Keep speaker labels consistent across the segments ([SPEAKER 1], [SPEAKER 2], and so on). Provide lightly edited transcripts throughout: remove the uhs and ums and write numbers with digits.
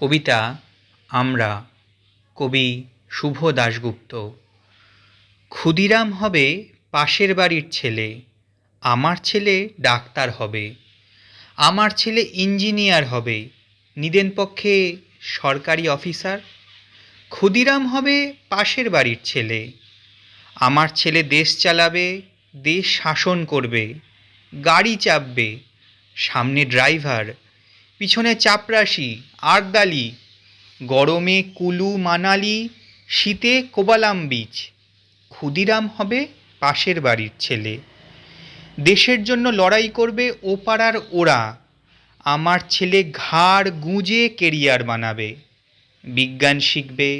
[SPEAKER 1] কবিতা আমরা, কবি শুভ দাশগুপ্ত। ক্ষুদিরাম হবে পাশের বাড়ির ছেলে, আমার ছেলে ডাক্তার হবে, আমার ছেলে ইঞ্জিনিয়ার হবে, নিদেন পক্ষে সরকারি অফিসার। ক্ষুদিরাম হবে পাশের বাড়ির ছেলে, আমার ছেলে দেশ চালাবে, দেশ শাসন করবে, গাড়ি চাপবে, সামনে ড্রাইভার, পিছনে চাপরাশি আর্দালি, গরমে কুলু মানালি, শীতে কোবালাম বীচ। ক্ষুদিরাম হবে পাশের বাড়ির ছেলে, দেশের জন্য লড়াই করবে ও পাড়ার ওরা, আমার ছেলে ঘাড় গুঁজে কেরিয়ার বানাবে, বিজ্ঞান শিখবে,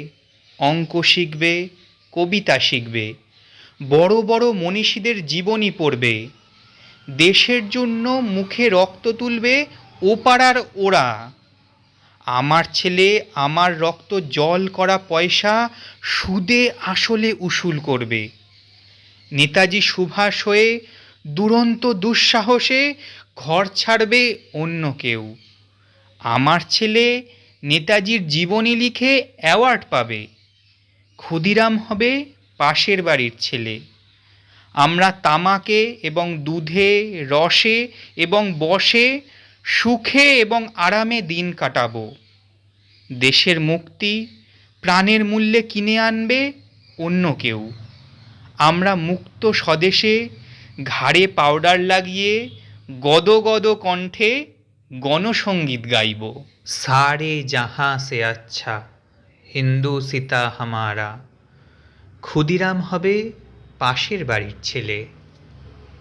[SPEAKER 1] অঙ্ক শিখবে, কবিতা শিখবে, বড় বড় মনীষীদের জীবনী পড়বে, দেশের জন্য মুখে রক্ত তুলবে ও পাড়ার ওরা, আমার ছেলে আমার রক্ত জল করা পয়সা সুদে আসলে উসুল করবে, নেতাজি সুভাষ হয়ে দুরন্ত দুঃসাহসে ঘর ছাড়বে অন্য কেউ, আমার ছেলে নেতাজির জীবনী লিখে অ্যাওয়ার্ড পাবে, ক্ষুদিরাম হবে পাশের বাড়ির ছেলে। আমরা তামাকে এবং দুধে, রসে এবং বসে, সুখে এবং আরামে দিন কাটাবো, দেশের মুক্তি প্রাণের মূল্যে কিনে আনবে অন্য কেউ, আমরা মুক্ত স্বদেশে ঘাড়ে পাউডার লাগিয়ে গদ গদ কণ্ঠে গণসঙ্গীত গাইব। সারে জাহাঁ সে আচ্ছা হিন্দু সীতা হামারা। ক্ষুদিরাম হবে পাশের বাড়ির ছেলে।